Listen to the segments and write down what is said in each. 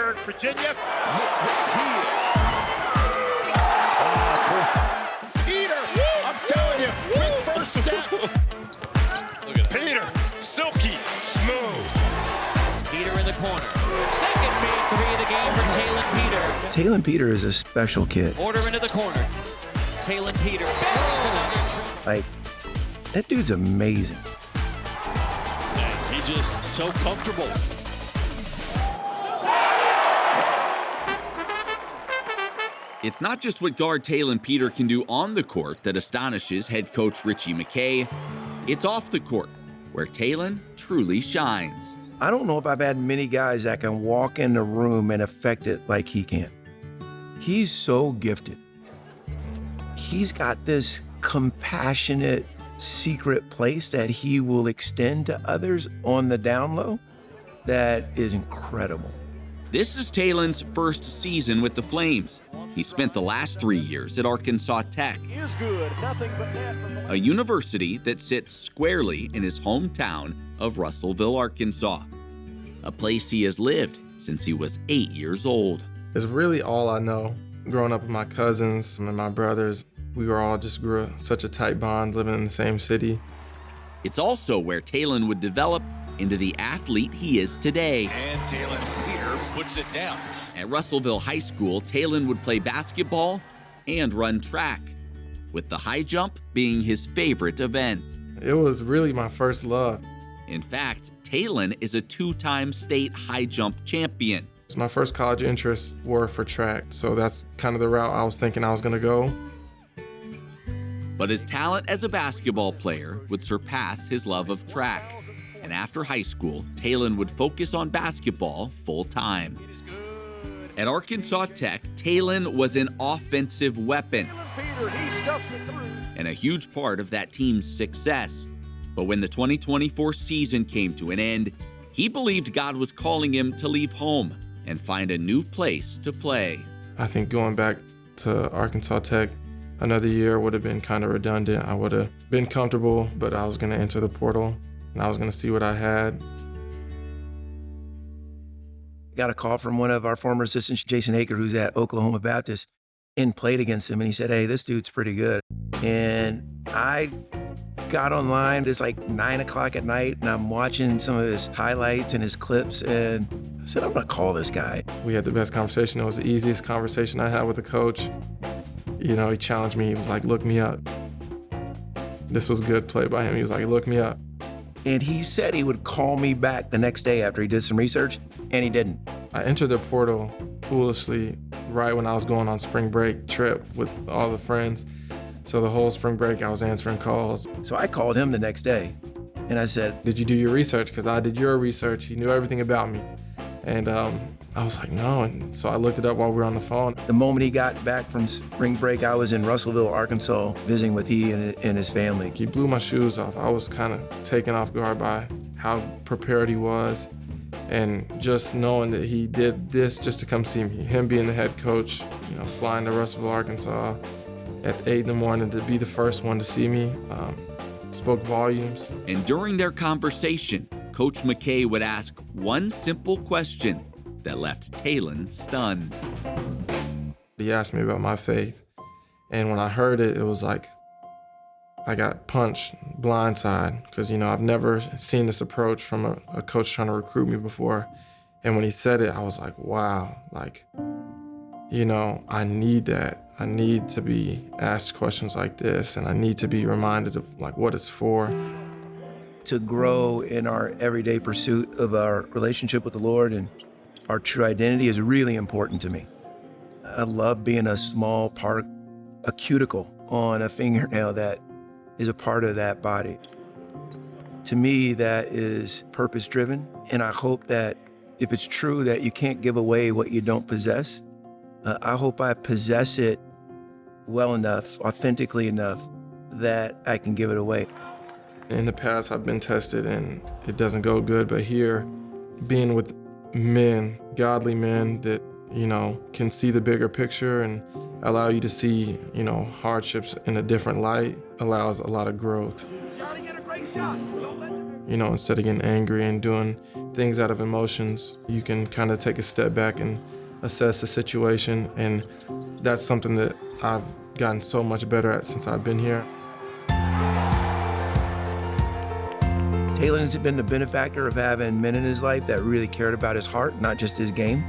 third, Virginia. Look right here. Peter, I'm telling you, quick first step. Look at Peter, silky, smooth. Peter in the corner. Second made three of the game for Taelon Peter. Taelon Peter is a special kid. Porter into the corner. Taelon Peter buries another. Like, that dude's amazing. He's just so comfortable. It's not just what guard Taelon Peter can do on the court that astonishes head coach Richie McKay. It's off the court, where Taelon truly shines. I don't know if I've had many guys that can walk in the room and affect it like he can. He's so gifted. He's got this compassionate, secret place that he will extend to others on the down low that is incredible. This is Taelon's first season with the Flames. He spent the last 3 years at Arkansas Tech, a university that sits squarely in his hometown of Russellville, Arkansas, a place he has lived since he was 8 years old. It's really all I know. Growing up with my cousins and my brothers, we were all just grew such a tight bond living in the same city. It's also where Taelon would develop into the athlete he is today. And Taelon Peter puts it down. At Russellville High School, Taelon would play basketball and run track, with the high jump being his favorite event. It was really my first love. In fact, Taelon is a 2-time state high jump champion. My first college interests were for track, so that's kind of the route I was thinking I was gonna go. But his talent as a basketball player would surpass his love of track. And after high school, Taelon would focus on basketball full-time. At Arkansas Tech, Taelon was an offensive weapon and a huge part of that team's success. But when the 2024 season came to an end, he believed God was calling him to leave home and find a new place to play. I think going back to Arkansas Tech another year would have been kind of redundant. I would have been comfortable, but I was gonna enter the portal and I was gonna see what I had. Got a call from one of our former assistants, Jason Haker, who's at Oklahoma Baptist, and played against him. And he said, hey, this dude's pretty good. And I got online, it's like 9 o'clock at night, and I'm watching some of his highlights and his clips, and I said, I'm gonna call this guy. We had the best conversation. It was the easiest conversation I had with the coach. You know, he challenged me. He was like, look me up. This was good play by him. He was like, look me up. And he said he would call me back the next day after he did some research, and he didn't. I entered the portal foolishly right when I was going on spring break trip with all the friends. So the whole spring break, I was answering calls. So I called him the next day, and I said, did you do your research? Because I did your research. He knew everything about me. And I was like, no. And so I looked it up while we were on the phone. the moment he got back from spring break, I was in Russellville, Arkansas, visiting with he and his family. He blew my shoes off. I was kind of taken off guard by how prepared he was. And just knowing that he did this just to come see me, him being the head coach, you know, flying to Russellville, Arkansas at 8 in the morning to be the first one to see me, spoke volumes. And during their conversation, Coach McKay would ask one simple question that left Taelon stunned. He asked me about my faith, and when I heard it, it was like I got punched blindside, because, you know, I've never seen this approach from a coach trying to recruit me before. And when he said it, I was like, wow, like, you know, I need that. I need to be asked questions like this, and I need to be reminded of like what it's for. To grow in our everyday pursuit of our relationship with the Lord and our true identity is really important to me. I love being a small part, a cuticle on a fingernail that is a part of that body. To me, that is purpose-driven, and I hope that if it's true that you can't give away what you don't possess, I hope I possess it well enough, authentically enough, that I can give it away. In the past, I've been tested and it doesn't go good, but here, being with men, godly men that, you know, can see the bigger picture and allow you to see, you know, hardships in a different light allows a lot of growth. You know, instead of getting angry and doing things out of emotions, you can kind of take a step back and assess the situation. And that's something that I've gotten so much better at since I've been here. Taelon's been the benefactor of having men in his life that really cared about his heart, not just his game.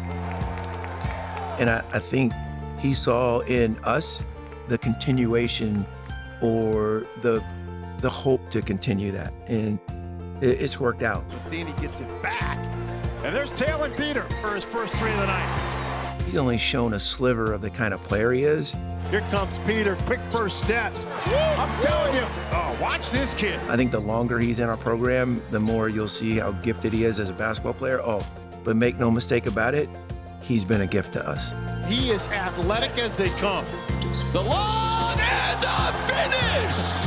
And I think he saw in us the continuation or the hope to continue that. And it's worked out. Then he gets it back. And there's Taelon Peter for his first three of the night. He's only shown a sliver of the kind of player he is. Here comes Peter, quick first step. I'm telling you, oh, watch this kid. I think the longer he's in our program, the more you'll see how gifted he is as a basketball player. Oh, but make no mistake about it, he's been a gift to us. He is athletic as they come. The long and the finish.